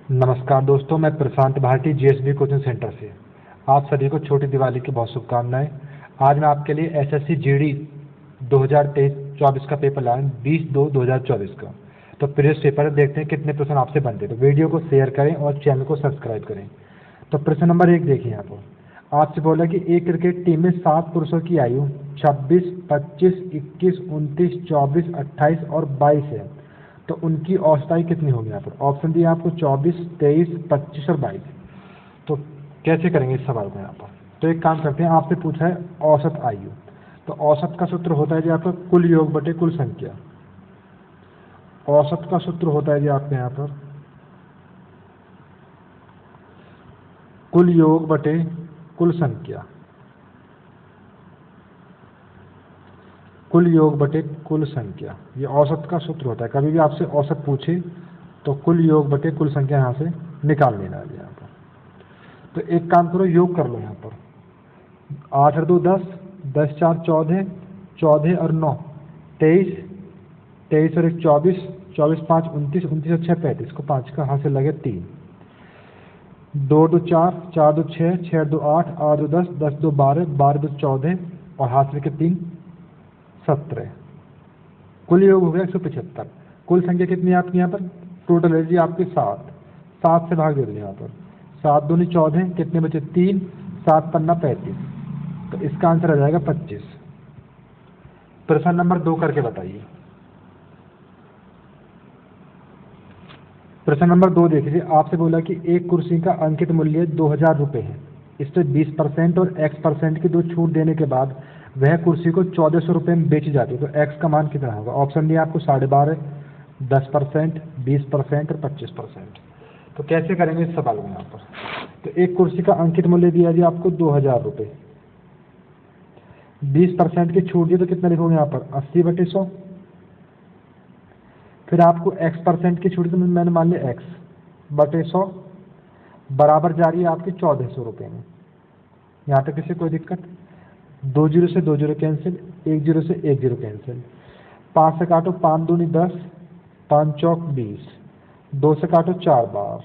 नमस्कार दोस्तों, मैं प्रशांत भाटी जीएसबी कोचिंग सेंटर से आप सभी को छोटी दिवाली की बहुत शुभकामनाएं। आज मैं आपके लिए एसएससी जीडी 2023-24 का पेपर लाया हूं, 20/2/2024 का। तो प्रीवियस पेपर देखते हैं कितने प्रश्न आपसे बनते हैं। तो वीडियो को शेयर करें और चैनल को सब्सक्राइब करें। तो प्रश्न नंबर 1 देखिए यहाँ पर आपसे बोला कि एक क्रिकेट टीम में 7 पुरुषों की आयु 26, 25, 21, 29, 24, 28 और 22 है। तो उनकी औसत आयु कितनी होगी? यहाँ पर ऑप्शन दिए आपको 24, 23, 25 और 22। तो कैसे करेंगे इस सवाल को यहाँ पर? तो एक काम करते हैं, आपसे पूछा है औसत आयु। तो औसत का सूत्र होता है जी आपका कुल योग बटे कुल संख्या। औसत का सूत्र होता है जी आपके यहाँ पर कुल योग बटे कुल संख्या। कुल योग बटे कुल संख्या, ये औसत का सूत्र होता है। कभी भी आपसे औसत पूछे तो कुल योग बटे कुल संख्या यहाँ से निकाल लेना है यहाँ पर। तो एक काम करो, योग कर लो यहाँ पर। 8 और 2 10, 10 4 14, 14 और 9 23, 23 और 1 24, 24 5 29, 29 और 6 35 को 5 का हाथ से लगे 3, 2 2 4, 4 2 6, 6 2 8, 8 2 10, 10 2 12, 12 2 14 और हाथ से 3 17। कुल योग हो गया 175। कुल संख्या कितनी है आपकी यहाँ पर? टोटल है जी आपके 7। 7 से भाग दे दो यहाँ पर। 7 दूनी 14, कितने बचे? 3, 7 पन्ना 35। तो इसका आंसर आ जाएगा 25। प्रश्न नंबर 2 करके बताइए। प्रश्न नंबर 2 देखिए, आपसे बोला कि एक कुर्सी का अंकित मूल्य 2000 रुपये है। इस पर 20% और x% की 2 छूट देने के बाद वह कुर्सी को 1400 रुपये में बेची जाती है। तो x का मान कितना होगा? ऑप्शन दिया आपको 12.5, 10%, 20% और 25%। तो कैसे करेंगे इस सवाल में यहाँ पर? तो एक कुर्सी का अंकित मूल्य दिया जी आपको 2000 रुपये, 20% की छूट दी तो कितना लिखोगे यहाँ पर? 80/100। फिर आपको x% की छूट दी तो मैंने मान लिया x/100 बराबर जा रही है आपके 1400 रुपये में। यहाँ तक किसी कोई दिक्कत? 2 जीरो से 2 जीरो कैंसिल, 1 जीरो से 1 जीरो कैंसिल। 5 से काटो, 5 दूनी 10, 5 चौक 20, 2 से काटो 4 बार,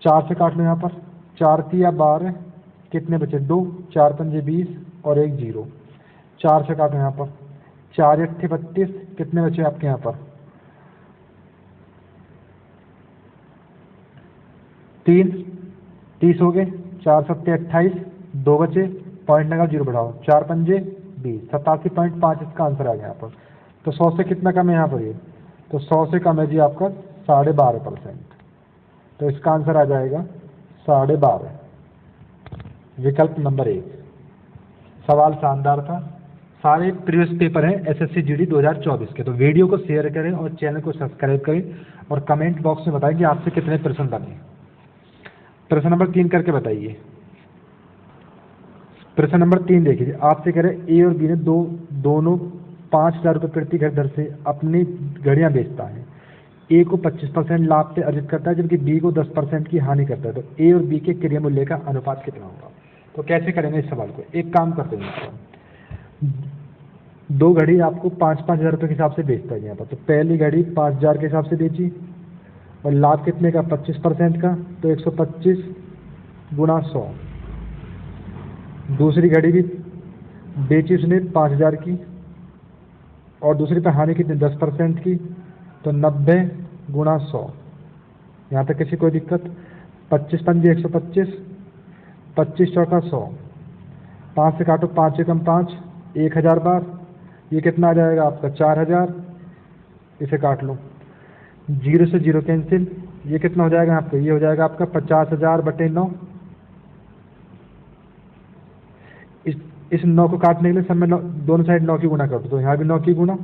4 से काट लो यहाँ पर, 4 तिया 12, कितने बचे? 2, 4 पंजे 20 और 1 जीरो। 4 से काटो यहाँ पर, 4 अट्ठे 32, कितने बचे आपके यहाँ पर? 3, 30 हो गए। 4 सत्ते 28, 2 बचे, पॉइंट लगा, जीरो बढ़ाओ, 4 पंजे 20, 87.5 इसका आंसर आ गया यहाँ पर। तो 100 से कितना कम है यहाँ पर? ये तो 100 से कम है जी आपका 12.5%। तो इसका आंसर आ जाएगा 12.5, विकल्प नंबर 1। सवाल शानदार था। सारे प्रीवियस पेपर हैं एसएससी जीडी 2024 के। तो वीडियो को शेयर करें और चैनल को सब्सक्राइब करें और कमेंट बॉक्स में बताएं कि आपसे कितने प्रश्न बने। प्रश्न नंबर 3 करके बताइए। प्रश्न नंबर 3 देखिए, आपसे कह रहे ए और बी ने दोनों 5000 रुपये प्रति घर दर से अपनी घड़ियां बेचता है। ए को 25% लाभ से अर्जित करता है जबकि बी को 10% की हानि करता है। तो ए और बी के क्रय मूल्य का अनुपात कितना होगा? तो कैसे करेंगे इस सवाल को? एक काम करते हैं, 2 घड़ी आपको 5-5 हज़ार रुपये के हिसाब से बेचता है यहाँ पर। तो पहली घड़ी 5000 के हिसाब से बेची और लाभ कितने का? 25% का, तो 125 गुणा 100। दूसरी घड़ी भी बेची उसने 5000 की और दूसरी पे हानि कितनी? 10% की, तो 90 गुणा 100। यहाँ तक किसी कोई दिक्कत? 25 पंजे 125, 25 चौका 100, 5 से काटो, 5 एकम 5, 1000 बार, ये कितना आ जाएगा आपका? 4000। इसे काट लो, 0 से 0 कैंसिल, ये कितना हो जाएगा आपका? ये हो जाएगा आपका 50,000/9। इस 9 को काटने के लिए सब में दोनों साइड 9 की गुणा कर दो। तो यहाँ भी 9 की गुणा,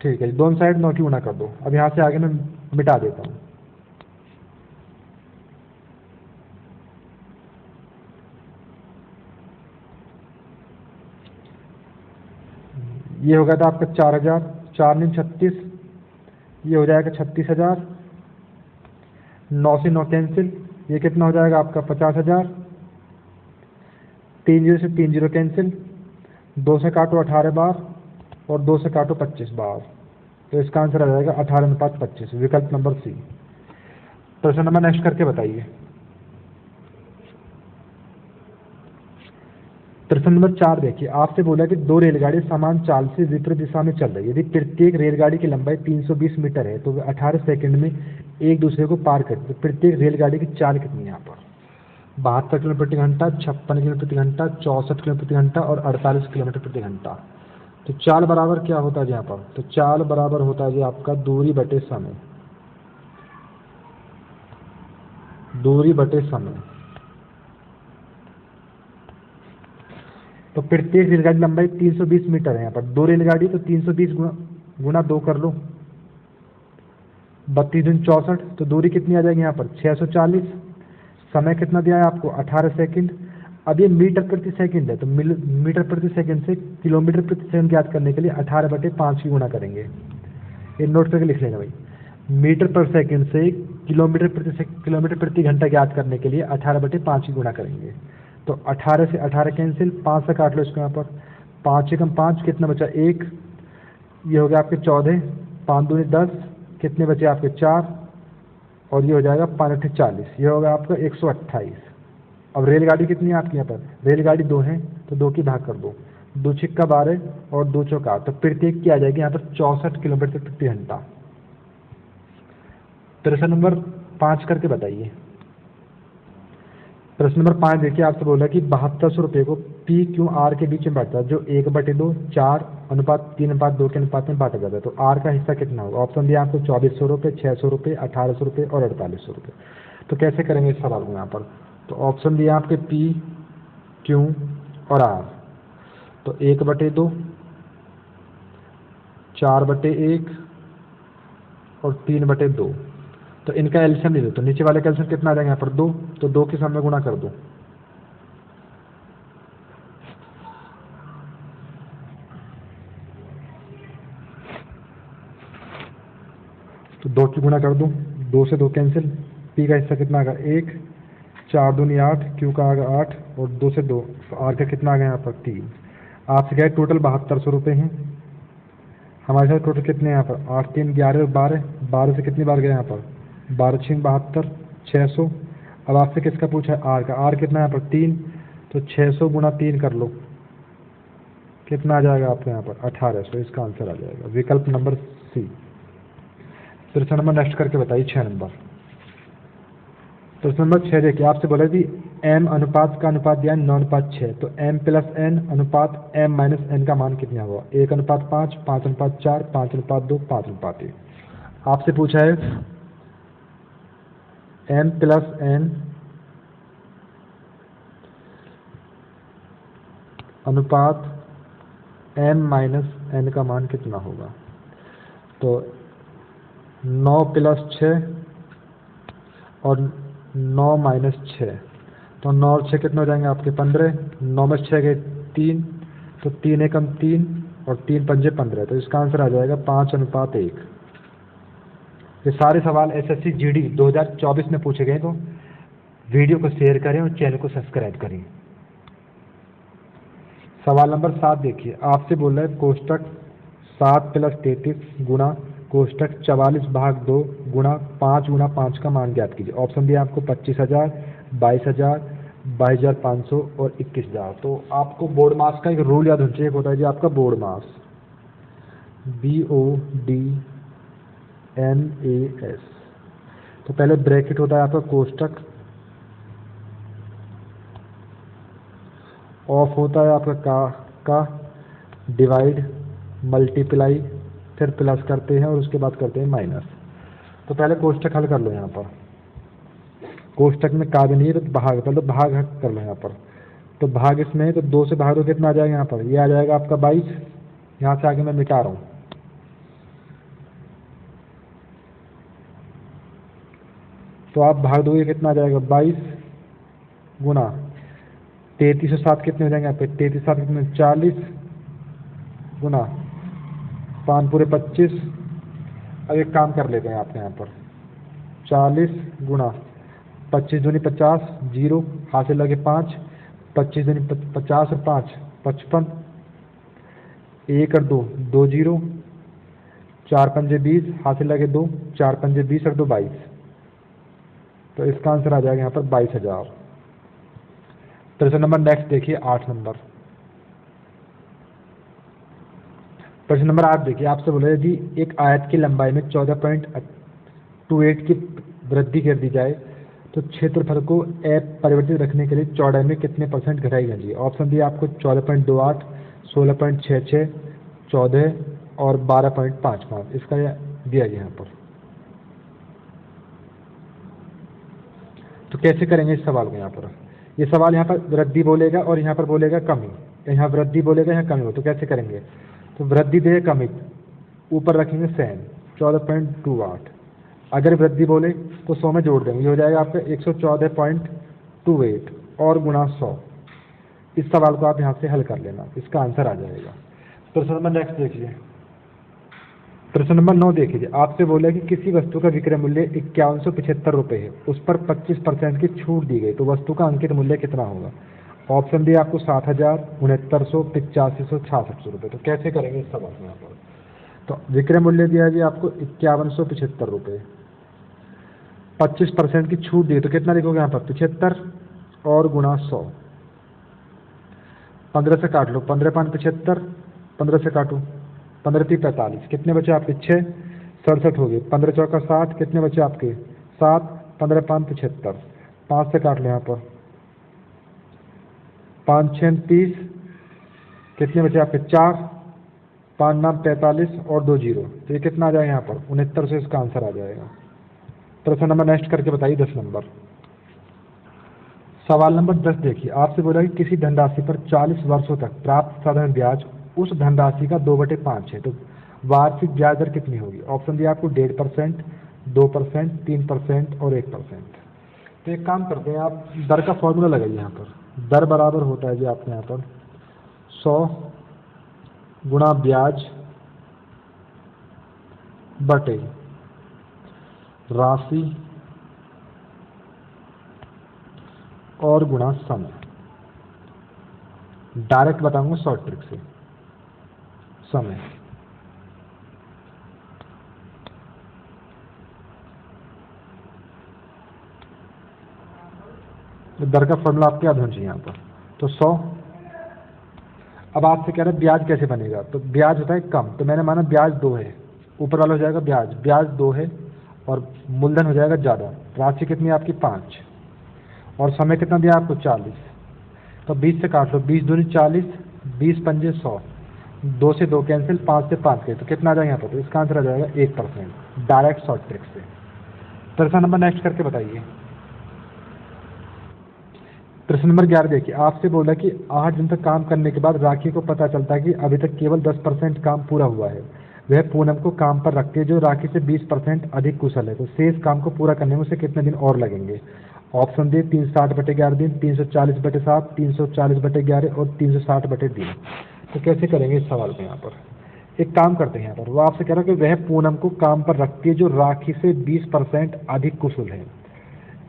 ठीक है, दोनों साइड 9 की गुणा कर दो। अब यहाँ से आगे मैं मिटा देता हूँ। ये हो गया था आपका 4000, 4 9 36, ये हो जाएगा 36,000। 9 से 9 कैंसिल, ये कितना हो जाएगा आपका? 50,000। 3 जीरो से 3 जीरो कैंसिल, 2 से काटो 18 बार और 2 से काटो 25 बार। तो इसका आंसर आ जाएगा 18:25, विकल्प नंबर सी। प्रश्न नंबर नेक्स्ट करके बताइए। प्रश्न नंबर 4 देखिए, आपसे बोला कि दो रेलगाड़ी समान चाल से विपरीत दिशा में चल रही है। यदि प्रत्येक रेलगाड़ी की लंबाई 320 मीटर है तो वे 18 सेकंड में एक दूसरे को पार करते। तो प्रत्येक रेलगाड़ी की चाल कितनी है यहाँ पर? 72 किलोमीटर प्रति घंटा, 56 किलोमीटर प्रति घंटा, 64 किलोमीटर प्रति घंटा और 48 किलोमीटर प्रति घंटा। तो चाल बराबर क्या होता है यहाँ पर? तो चाल बराबर होता है जी आपका दूरी बटे समय, दूरी बटे समय। तो प्रत्येक रेलगाड़ी लंबाई 320 मीटर है यहाँ पर, दो रेलगाड़ी तो 320 गुना 2 कर लो, 32 दूनी 64, तो दूरी कितनी आ जाएगी यहाँ पर? 640। समय कितना दिया है आपको? 18 सेकंड। अब ये मीटर प्रति सेकंड है, तो मीटर प्रति सेकंड से किलोमीटर प्रति सेकंड ज्ञात करने के लिए 18/5 की गुणा करेंगे। ये नोट करके लिख लेना भाई, मीटर पर सेकंड से किलोमीटर प्रति घंटा ज्ञात करने के लिए 18/5 की गुणा करेंगे। तो 18 से 18 कैंसिल, 5 से काट लो इसको यहाँ पर, 5 एकम 5, कितना बचा? 1। ये हो गया आपके 14, 5 दूनी 10, कितने बचे आपके? 4, और ये हो जाएगा 5 8 40, ये होगा आपका 128। अब रेलगाड़ी कितनी है आपकी यहाँ पर? रेलगाड़ी 2 है तो 2 की भाग कर दो, 2 छिक्का 12 और 2 चौका 8, तो प्रत्येक की आ जाएगी यहाँ पर 64 किलोमीटर प्रति घंटा। प्रश्न नंबर 5 करके बताइए। प्रश्न नंबर 5 देखिए, आपसे बोला कि 7200 रुपये को पी क्यू आर के बीच में बांटा जो 1/2 4:3:2 के अनुपात में बांटा जाता है। तो आर का हिस्सा कितना होगा? ऑप्शन दिया आपको 2400 रुपये, 600 रुपये, 1800 रुपये और 4800 रुपये। तो कैसे करेंगे इस सवाल को यहाँ पर? तो ऑप्शन दिया आपके पी क्यू और आर, तो 1/2, 4/1 और 3/2। तो इनका एलसीएम ले लो, तो नीचे वाले का एलसीएम कितना आ जाएगा यहाँ पर? 2, तो 2 के सामने गुणा कर दो, तो 2 की गुणा कर दो, 2 से 2 कैंसिल, पी का हिस्सा कितना आ गया? 1, 4 दूनी 8, क्यू का आ गया 8 और 2 से 2, तो आर का कितना आ गया यहाँ पर? 3। आपसे क्या है? टोटल 7200 रुपये हैं। हमारे साथ टोटल कितने हैं यहाँ पर? 8 3 11 और 12, 12 से कितनी बार गया यहाँ पर? 12 6 72, 600। अब आपसे किसका पूछा है? आर का। आर कितना है यहाँ पर? 3, तो 600 गुणा 3 कर लो, कितना आ जाएगा आपको यहाँ पर? 1800। इसका आंसर आ जाएगा विकल्प नंबर सी। प्रश्न नंबर नेक्स्ट करके बताइए 6 नंबर। प्रश्न नंबर 6 देखिए, आपसे बोला कि m अनुपात का अनुपात दिया है 9:6, तो m+n अनुपात m-n का मान कितना होगा? 1:5, 5:4, 5:2, 5:1। आपसे पूछा है m+n अनुपात m-n का मान कितना होगा? तो 9 + 6 और 9 - 6, तो 9 और 6 कितने हो जाएंगे आपके? 15। 9 में 6 गए 3, तो 3 एकम 3 और 3 पंजे 15, तो इसका आंसर आ जाएगा 5:1। ये सारे सवाल एसएससी जीडी 2024 में पूछे गए, तो वीडियो को शेयर करें और चैनल को सब्सक्राइब करें। सवाल नंबर 7 देखिए, आपसे बोल रहा है कोष्टक 7 + 33 गुणा कोष्टक 44/2 गुणा 5 गुणा 5 का मान ज्ञात कीजिए। ऑप्शन दिया आपको 25,000, 22,000, 22,500 और 21,000। तो आपको बोर्ड मास का एक रूल याद होना चाहिए, होता है जी आपका बोर्ड मास, BODMAS। तो पहले ब्रैकेट होता है आपका कोष्टक, ऑफ होता है आपका का डिवाइड मल्टीप्लाई, फिर प्लस करते हैं और उसके बाद करते हैं माइनस। तो पहले कोष्टक हल कर लो यहाँ पर। कोष्टक में का भी नहीं है तो भाग, पहले भाग कर लो यहाँ पर। तो भाग इसमें है तो 2 से भाग दो, कितना आ जाएगा यहाँ पर? ये आ जाएगा आपका 22। यहाँ से आगे मैं मिटा रहा हूँ, तो आप भाग दोगे कितना आ जाएगा? 22 गुणा 33 और 7 कितने हो जाएंगे यहाँ पे? 33 7 कितने? 40 गुणा 5 पूरे 25। अब एक काम कर लेते हैं आपके यहाँ पर, 40 गुणा 25 दूनी 50, 0 हाथ से लगे 5, 25 दूनी 50 और 5 55, 1 और 2 2 0, 4 पंजे 20, हाथ से लगे 2, 4 पंजे 20 और 2 22। तो इसका आंसर आ जाएगा यहाँ पर 22,000। प्रश्न नंबर नेक्स्ट देखिए 8 नंबर। प्रश्न नंबर 8 देखिए, आपसे बोला यदि एक आयत की लंबाई में 14.28 की वृद्धि कर दी जाए तो क्षेत्रफल को अपरिवर्तित रखने के लिए चौड़ाई में कितने % घटाई जाएगी। ऑप्शन दिए आपको 14.28, 16.66, 14 और 12.55। इसका दिया गया यहाँ पर। तो कैसे करेंगे इस सवाल को यहाँ पर। ये सवाल यहाँ पर वृद्धि बोलेगा और यहाँ पर बोलेगा कमी, यहाँ वृद्धि बोलेगा यहाँ कमी हो, तो कैसे करेंगे। तो वृद्धि दे कमी, ऊपर रखेंगे सेम 14.28। अगर वृद्धि बोले तो 100 में जोड़ देंगे, ये हो जाएगा आपका 114.28 और गुणा 100। इस सवाल को आप यहाँ से हल कर लेना, इसका आंसर आ जाएगा। प्रश्न नंबर नेक्स्ट देखिए। प्रश्न नंबर 9 देखिए, आपसे बोला कि किसी वस्तु का विक्रय मूल्य 5175 रुपये है, उस पर 25% की छूट दी गई, तो वस्तु का अंकित मूल्य कितना होगा। ऑप्शन दिए आपको 7,000, 6900, 8500, 6600 रुपये। तो कैसे करेंगे इस सवाल में यहाँ पर। तो विक्रय मूल्य दिया गया आपको 5175 रुपये, 25% की छूट दी, तो कितना लिखोगे यहाँ पर 75 और गुणा 100। 15 से काट लो, 15 5 75, 15 से काटो, 15 3 45, कितने बचे आपके 6, 67 हो गए। 15 चौका 60, कितने बचे आपके 7, 15 5 75, 5 से काट लो यहाँ पर, 5 6 30, कितने बचे आपके 4, 5 9 45 और 2 0, तो ये कितना आ जाएगा यहाँ पर 6900। इसका आंसर आ जाएगा। प्रश्न नंबर नेक्स्ट करके बताइए 10 नंबर। सवाल नंबर 10 देखिए, आपसे बोला कि किसी धनराशि पर 40 वर्षों तक प्राप्त साधारण ब्याज उस धनराशि का 2/5 है, तो वार्षिक ब्याज दर कितनी होगी। ऑप्शन दिया आपको 1.5%, 2%, 3% और 1%। तो एक काम करते हैं, आप दर का फॉर्मूला लगाइए यहाँ पर। दर बराबर होता है जी आपके यहाँ पर 100 गुणा ब्याज बटे राशि और गुणा समय। डायरेक्ट बताऊंगा शॉर्ट ट्रिक से। समय दर का फॉर्मूला आपके याद होना चाहिए यहाँ पर। तो 100, अब आपसे कह रहे हैं ब्याज कैसे बनेगा, तो ब्याज होता है कम, तो मैंने माना ब्याज 2 है, ऊपर वाला हो जाएगा ब्याज 2 है और मूलधन हो जाएगा ज़्यादा। राशि कितनी है आपकी 5 और समय कितना दिया आपको 40, तो 20 से काट लो, 20 दूनी 40, 20 पंजे 100, 2 से 2 कैंसिल, 5 से 5 के, तो कितना आ जाएगा यहाँ पर। तो इसका आंसर आ जाएगा 1%, डायरेक्ट शॉर्ट ट्रिक से। प्रश्न नंबर नेक्स्ट करके बताइए। प्रश्न नंबर 11 देखिए, आपसे बोला कि 8 दिन तक काम करने के बाद राखी को पता चलता है कि अभी तक केवल 10% काम पूरा हुआ है। वह पूनम को काम पर रखते जो राखी से 20% अधिक कुशल है, तो शेष काम को पूरा करने में उसे कितने दिन और लगेंगे। ऑप्शन दिए 360/11 दिन, 340/7, 340/11 और 360/3। तो कैसे करेंगे इस सवाल को यहाँ पर। एक काम करते हैं यहाँ पर, वो आपसे कह रहा है कि वह पूनम को काम पर रखती है जो राखी से 20% अधिक कुशल है।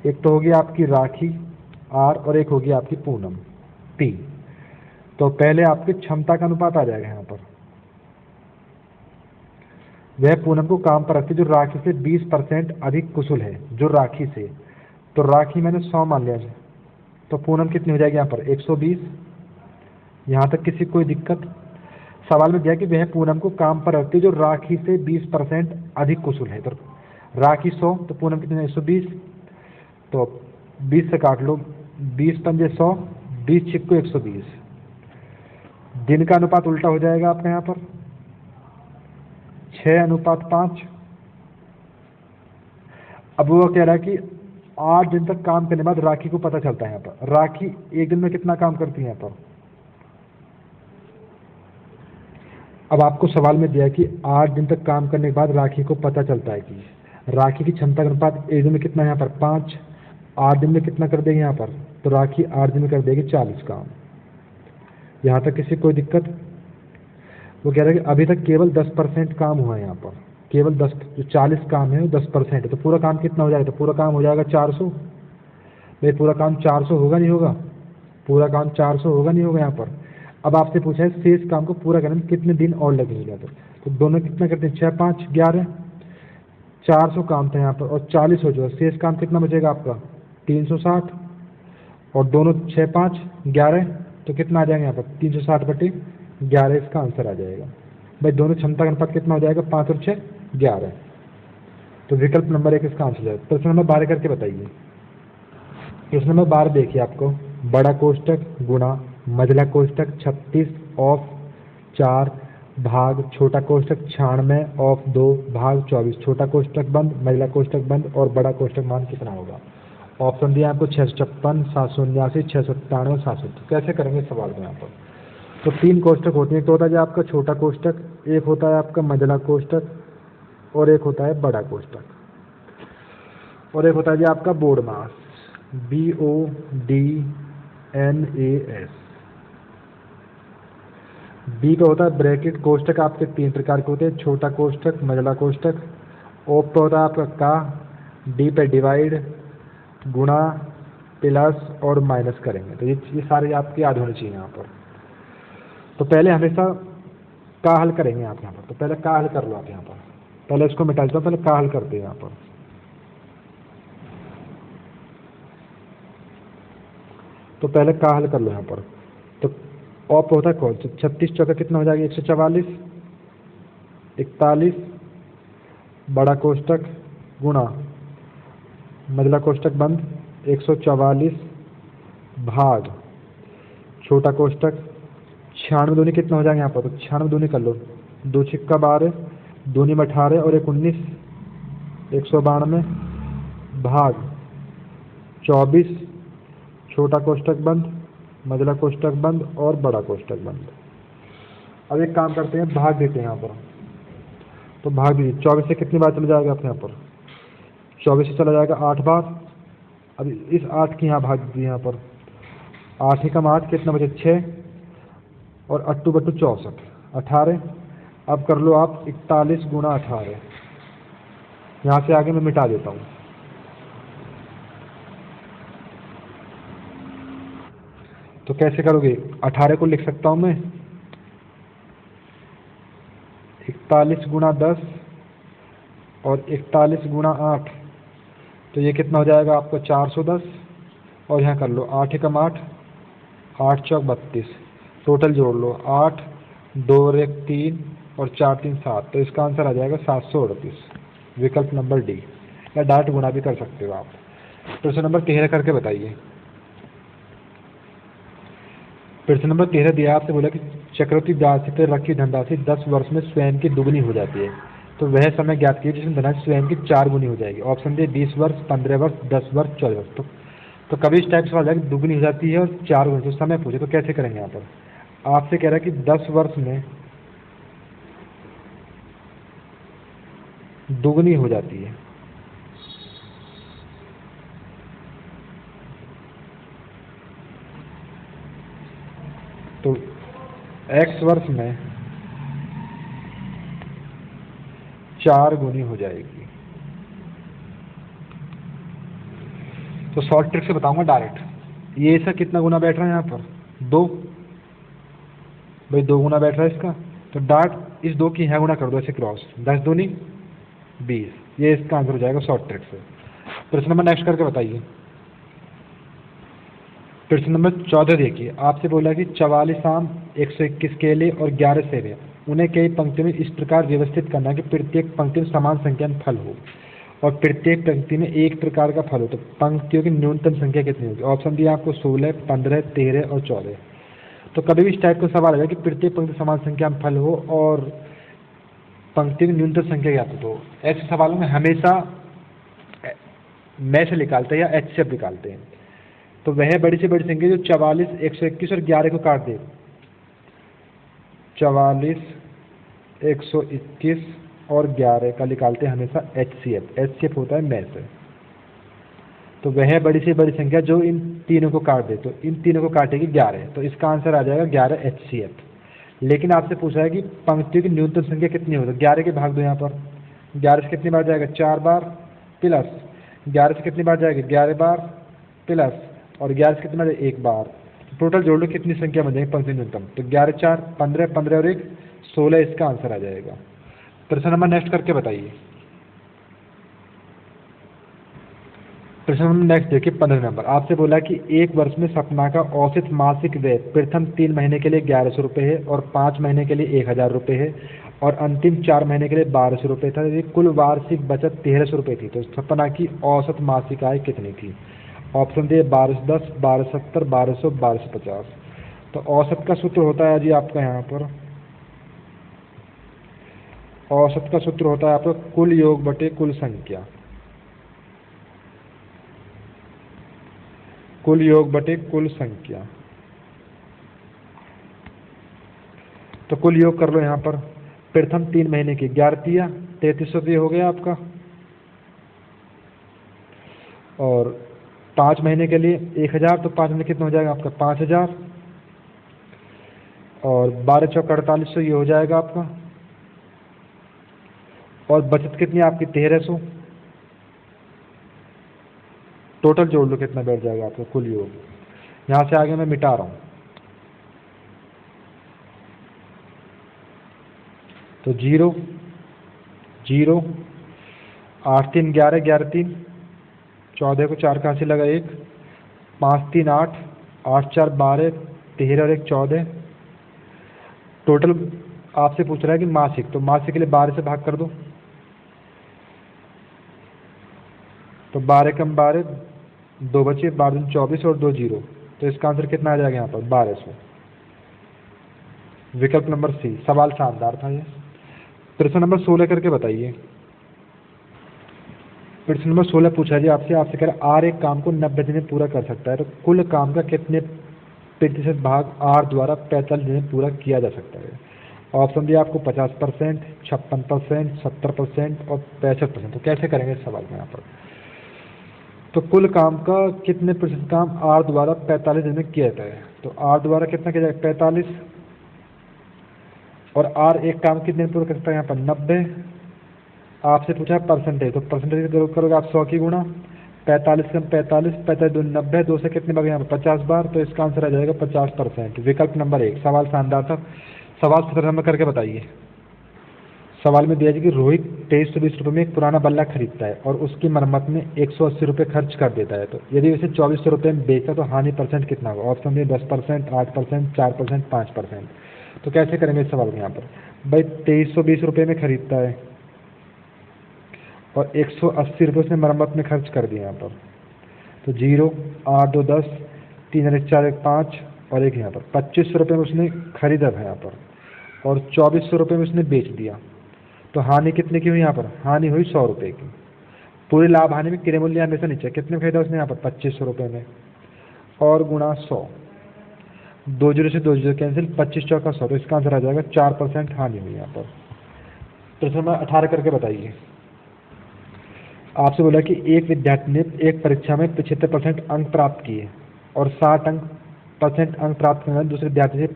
एक तो होगी आपकी राखी आर और एक होगी आपकी पूनम पी। तो पहले आपकी क्षमता का अनुपात आ जाएगा यहाँ पर। वह पूनम को काम पर रखती है जो राखी से 20% अधिक कुशल है, जो राखी से, तो राखी मैंने 100 मान लिया है, तो पूनम कितनी हो जाएगी यहाँ पर 120। यहाँ तक किसी कोई दिक्कत। सवाल में दिया कि वह पूनम को काम पर रखती है जो राखी से 20% अधिक कुशल है, तो राखी 100, तो पूनम कितनी 120, तो 20 से काट लो, 20 पंजे 100, 20 छिक्को 120। दिन का अनुपात उल्टा हो जाएगा आपका यहाँ पर 6:5। अब वो कह रहा है कि 8 दिन तक काम करने के बाद राखी को पता चलता है यहाँ पर राखी एक दिन में कितना काम करती है यहाँ पर। अब आपको सवाल में दिया है कि 8 दिन तक काम करने के बाद राखी को पता चलता है कि राखी की क्षमता का अनुपात एक दिन में कितना है यहाँ पर 5। 8 दिन में कितना कर देगी यहाँ पर, तो राखी 8 दिन में कर देगी 40 काम। यहाँ तक किसी कोई दिक्कत। वो कह रहा है कि अभी तक केवल 10% काम हुआ है यहाँ पर, केवल 10, जो 40 काम है वो 10% है, तो पूरा काम कितना हो जाएगा, तो पूरा काम हो जाएगा 400। भाई पूरा काम 400 होगा नहीं होगा, पूरा काम 400 होगा नहीं होगा यहाँ पर। अब आपसे पूछा है शेष काम को पूरा करने में कितने दिन और लगेंगे यहाँ पर, तो दोनों कितना करते हैं 6 5 11, 400 काम था यहाँ पर और 40 हो चुका, शेष काम कितना बचेगा आपका 360, और दोनों 6 5 11, तो कितना आ जाएगा यहाँ पर 360/11 इसका आंसर आ जाएगा। भाई दोनों क्षमता का अनुपात कितना हो जाएगा 5 और 6 11, तो विकल्प नंबर 1 इसका आंसर जाएगा। प्रश्न नंबर 12 करके बताइए। प्रश्न नंबर 12 देखिए आपको, बड़ा कोष्टक गुणा मझला कोष्टक 36 ऑफ 4 भाग छोटा कोष्टक 96 ऑफ 2 भाग 24, छोटा कोष्टक बंद मझला कोष्टक बंद और बड़ा कोष्टक मान कितना होगा। ऑप्शन दिया आपको 656, 779, 697, 700। कैसे करेंगे सवाल में यहाँ पर, तो 3 कोष्टक होते हैं, एक होता है आपका छोटा कोष्टक, एक होता है आपका मझला कोष्टक और एक होता है बड़ा कोष्टक, और एक होता है जी आपका बोडमास, BODNAS। बी पे होता है ब्रैकेट, कोष्टक आपके 3 प्रकार के होते हैं, छोटा कोष्टक मझला कोष्टक, ओ पे होता है आपका का, डी पे डिवाइड, गुणा प्लस और माइनस करेंगे, तो ये सारे आपके याद होने चाहिए यहाँ पर। तो पहले हमेशा का हल करेंगे आप यहाँ पर, तो पहले का हल कर लो आप यहाँ पर, पहले इसको मिटा देता हूँ, पहले का हल करते हैं यहाँ पर। तो पहले का हल कर लो यहाँ पर, तो ऑप होता है कौन, 36 चौका कितना हो जाएगा 144, 41 बड़ा कोष्टक गुणा मझला कोष्टक बंद 144 भाग छोटा कोष्टक 96 दूनी कितना हो जाएगा यहाँ पर, तो 96 दूनी कर लो, 2 छिक्का 12, दूनी में 18 और 1 19, 192 भाग 24 छोटा कोष्टक बंद मझला कोष्टक बंद और बड़ा कोष्टक बंद। अब एक काम करते हैं, भाग देते हैं यहाँ पर, तो भाग दीजिए 24 से कितनी बार चला जाएगा आप यहाँ पर, 24 से चला जाएगा 8 बार। अब इस 8 की यहाँ भाग दीजिए, यहाँ पर 8 एकम 8 कितना बचे 6 और 8 बट्टू 64 18। अब कर लो आप 41 गुणा 18, यहाँ से आगे मैं मिटा देता हूँ। तो कैसे करोगे, 18 को लिख सकता हूँ मैं 41 गुणा 10 और 41 गुणा 8, तो ये कितना हो जाएगा आपका 410, और यहाँ कर लो 8 एकम 8, 8 चौक 32, टोटल जोड़ लो 8 2 1 3 और 4 3 7, तो इसका आंसर आ जाएगा 738, विकल्प नंबर डी, या डायरेक्ट गुणा भी कर सकते हो आप। प्रश्न नंबर 13 करके बताइए। प्रश्न नंबर 13 दिया आपसे, बोला कि चक्रवृद्धि ब्याज पर रखी धनराशि 10 वर्ष में स्वयं की दुगनी हो जाती है, तो वह समय ज्ञात कीजिए जिसमें धनराशि स्वयं की 4 गुनी हो जाएगी। ऑप्शन दिए 20 वर्ष 15 वर्ष 10 वर्ष 14 वर्ष। तो कभी इस टाइप से सवाल जाएगा दुगनी हो जाती है और 4 गुनी, तो समय पूछे तो कैसे करेंगे यहाँ पर। आपसे कह रहा है कि 10 वर्ष में दुगनी हो जाती है, तो x वर्ष में 4 गुनी हो जाएगी। तो शॉर्ट ट्रिक से बताऊंगा डायरेक्ट, ये ऐसा कितना गुना बैठ रहा है यहाँ पर 2, भाई 2 गुना बैठ रहा है इसका, तो डायरेक्ट इस 2 की यहाँ गुना कर दो ऐसे क्रॉस, 10 दूनी 20, ये इसका आंसर हो जाएगा शॉर्ट ट्रिक से। प्रश्न नंबर नेक्स्ट करके बताइए। प्रश्न नंबर 14 देखिए, आपसे बोला कि 44 आम 121 केले और 11 सेब हैं, उन्हें कई पंक्तियों में इस प्रकार व्यवस्थित करना कि प्रत्येक पंक्ति में समान संख्या में फल हो और प्रत्येक पंक्ति में एक प्रकार का फल हो, तो पंक्तियों की न्यूनतम संख्या कितनी होगी। ऑप्शन दिया आपको 16 15 13 और 14। तो कभी भी इस टाइप का सवाल आएगा कि प्रत्येक पंक्ति समान संख्या में फल हो और पंक्ति की न्यूनतम संख्या क्या हो, तो ऐसे सवालों में हमेशा में से निकालते हैं या एच से निकालते हैं। तो वह बड़ी से बड़ी संख्या जो 44 121 और 11 को काट दे, 44 121 और 11 का निकालते हैं हमेशा HCF होता है में से। तो वह बड़ी से बड़ी संख्या जो इन तीनों को काट दे, तो इन तीनों को काटेगी 11, तो इसका आंसर आ जाएगा 11 HCF। लेकिन आपसे पूछा है कि पंक्तियों की न्यूनतम संख्या कितनी हो, तो 11 के भाग दो यहाँ पर, 11 से कितनी बार जाएगा 4 बार प्लस 11 से कितनी बार जाएगी 11 बार प्लस और 11 से कितना 1 बार, टोटल जोड़ लो कितनी संख्या बन जाएगी पंक्ति न्यूनतम, तो 11 4 15 15 और 1 16, इसका आंसर आ जाएगा। प्रश्न नंबर नेक्स्ट करके बताइए। प्रश्न नंबर नेक्स्ट देखिए 15 नंबर। आपसे बोला कि एक वर्ष में सपना का औसत मासिक व्यय प्रथम 3 महीने के लिए 1100 रुपये है और 5 महीने के लिए 1000 रुपये है और अंतिम 4 महीने के लिए 1200 रुपये था। यदि कुल वार्षिक बचत 1300 रुपये थी तो सपना की औसत मासिक आय कितनी थी? ऑप्शन दिए 1210, 1270, 1200, 1250। तो औसत का सूत्र होता है जी आपका यहाँ पर, औसत का सूत्र होता है आपका कुल योग बटे कुल संख्या, कुल योग बटे कुल संख्या। तो कुल योग कर लो यहाँ पर, प्रथम 3 महीने की 11 3300 हो गया आपका, और 5 महीने के लिए 1000, तो 5 महीने कितना हो जाएगा आपका 5000, और 12 चौक 4800 ये हो जाएगा आपका, और बचत कितनी आपकी 1300। टोटल जोड़ लो कितना बैठ जाएगा आपका कुल योग। यहाँ से आगे मैं मिटा रहा हूँ। तो 0 0 8 3 11, 11 3 14 को 4 कहाँ से लगा 1, 5 3 8, 8 4 12, 13 और 1 14। टोटल आपसे पूछ रहा है कि मासिक, तो मासिक के लिए 12 से भाग कर दो, तो 12 कम 12, 2 बचे, 12 24 और 2 0, तो इसका आंसर कितना आ जाएगा यहाँ पर 1200। विकल्प नंबर सी। सवाल शानदार था ये। प्रश्न नंबर 16 करके बताइए। प्रश्न नंबर 16 पूछा जी आपसे कह रहा आर एक काम को 90 दिन में पूरा कर सकता है, तो कुल काम का कितने प्रतिशत भाग आर द्वारा 45 दिन में पूरा किया जा सकता है? ऑप्शन दिया आपको 50%, 56%, 70% और 65%। तो कैसे करेंगे इस सवाल में यहाँ पर? तो कुल काम का कितने प्रतिशत काम आर द्वारा 45 दिन में किया जाता है? तो आर द्वारा कितना किया जाएगा 45, और आर एक काम कितने में पूरा कर सकता है यहाँ पर 90। आपसे पूछा है परसेंटेज, तो परसेंटेज करोगे आप 100 की गुणा, 45 कम 45, 45 2 90, 2 से कितने बार यहाँ पर 50 बार, तो इसका आंसर आ जाएगा 50%। विकल्प नंबर 1। सवाल शानदार था। सवाल 17 नंबर करके बताइए। सवाल में दिया है कि रोहित 2320 रुपये में एक पुराना बल्ला खरीदता है और उसकी मरम्मत में 180 रुपये खर्च कर देता है, तो यदि उसे 2400 रुपये में बेचता तो हानि परसेंट कितना होगा? ऑप्शन दिए 10%, 8%, 4%, 5%। तो कैसे करेंगे इस सवाल में यहाँ पर? भाई 2320 रुपये में खरीदता है और 180 रुपये उसने मरम्मत में खर्च कर दिया यहाँ पर, तो 0 8 2 10, 3 1 4 1 5 और 1 यहाँ पर 2500 रुपये में उसने खरीदा था यहाँ पर, और 2400 रुपये में उसने बेच दिया, तो हानि कितने की हुई यहाँ पर? हानि हुई 100 रुपये की। पूरी लाभ हानि में क्रय मूल्य हमेशा नीचे, कितने में खरीदा उसने यहाँ पर 2500 रुपये में, और गुणा 100, 2 0 से 2 0 कैंसिल, 25 चौका 100, तो इसका आंसर आ जाएगा 4% हानि हुई यहाँ पर। प्रश्न नंबर 18 करके बताइए। आपसे बोला कि एक विद्यार्थी ने एक परीक्षा में 75% अंक प्राप्त किए और 60% अंक प्राप्त करने वाले दूसरे विद्यार्थी से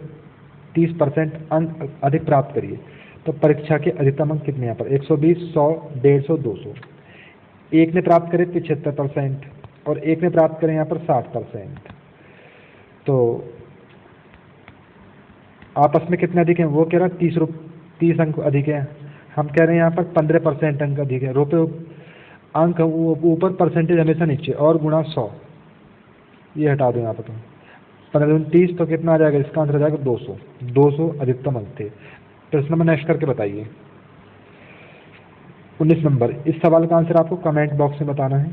30% अंक अधिक प्राप्त करिए, तो परीक्षा के अधिकतम अंक कितने यहाँ पर? 120, 100, 150, 200। एक ने प्राप्त करे 75% और एक ने प्राप्त करे यहाँ पर 60%, तो आपस में कितने अधिक हैं? वो कह रहा है 30 अंक अधिक है, हम कह रहे हैं यहाँ पर 15% अंक अधिक है। रुपये अंक ऊपर, परसेंटेज हमेशा नीचे, और गुणा 100, ये हटा दो यहाँ पर, तो 15 30, तो कितना आ जाएगा? इसका आंसर आ जाएगा 200। 200 अधिकतम अंक थे। प्रश्न नंबर नेक्स्ट करके बताइए। 19 नंबर। इस सवाल का आंसर आपको कमेंट बॉक्स में बताना है,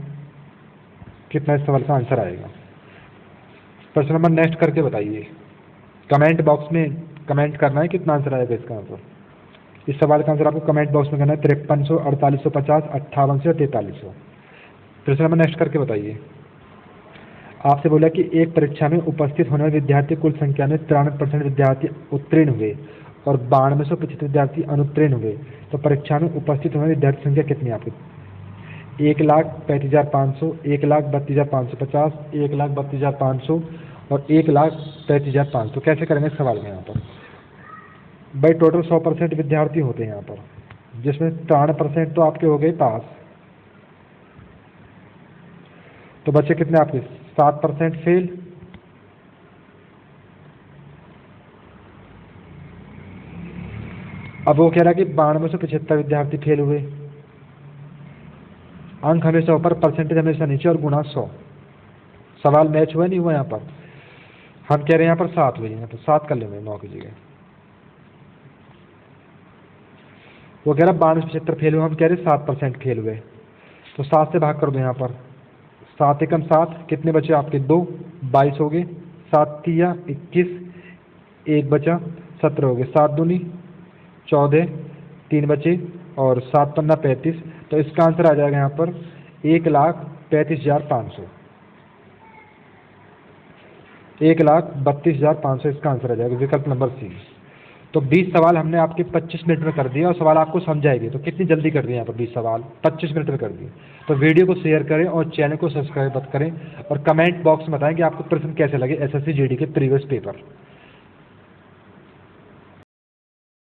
कितना इस सवाल का आंसर आएगा। प्रश्न नंबर नेक्स्ट करके बताइए। कमेंट बॉक्स में कमेंट करना है कितना आंसर आएगा इसका आंसर। इस सवाल का आंसर आपको कमेंट बॉक्स में करना है 5300, 4850, 5800 या 4300। प्रश्न नंबर नेक्स्ट करके बताइए। आपसे बोला कि एक परीक्षा में उपस्थित होने वाले विद्यार्थी कुल संख्या में 93% विद्यार्थी उत्तीर्ण हुए और 9275 विद्यार्थी अनुत्तीर्ण हुए, तो परीक्षा में उपस्थित होने वाले विद्यार्थी संख्या कितनी है आपकी? 1,35,500, 1,32,550, 1,32,500 और 1,35,500। तो कैसे करेंगे इस सवाल में यहाँ पर? भाई टोटल 100% विद्यार्थी होते हैं यहाँ पर, जिसमें 93% तो आपके हो गए पास, तो बच्चे कितने आपके? 7% फेल। अब वो कह रहा है कि 9275 विद्यार्थी फेल हुए, अंक हमेशा ऊपर, परसेंटेज हमेशा नीचे और गुणा 100। सवाल मैच हुआ नहीं हुआ यहाँ पर? हम कह रहे हैं यहाँ पर 7 हुए, यहाँ पर 7 कर लेंगे 9 की जगह। वो कह रहा 92-75 फेल हुए, हम कह रहे 7% फेल हुए। तो 7 से भाग कर दो यहाँ पर, 7 एकम 7, कितने बचे आपके 2, 22 हो गए, 7 तिया 21, 1 बचा 17 हो गए, 7 दूनी 14, 3 बचे और 7 पन्ना 35। तो इसका आंसर आ जाएगा यहाँ पर 1,35,500, 1,32,500 इसका आंसर आ जाएगा, विकल्प नंबर सी। तो 20 सवाल हमने आपके 25 मिनट में कर दिए और सवाल आपको समझाएगी। तो कितनी जल्दी कर दिए यहाँ पर 20 सवाल 25 मिनट में कर दिए। तो वीडियो को शेयर करें और चैनल को सब्सक्राइब करें और कमेंट बॉक्स में बताएं कि आपको प्रश्न कैसे लगे एसएससी जीडी के प्रीवियस पेपर।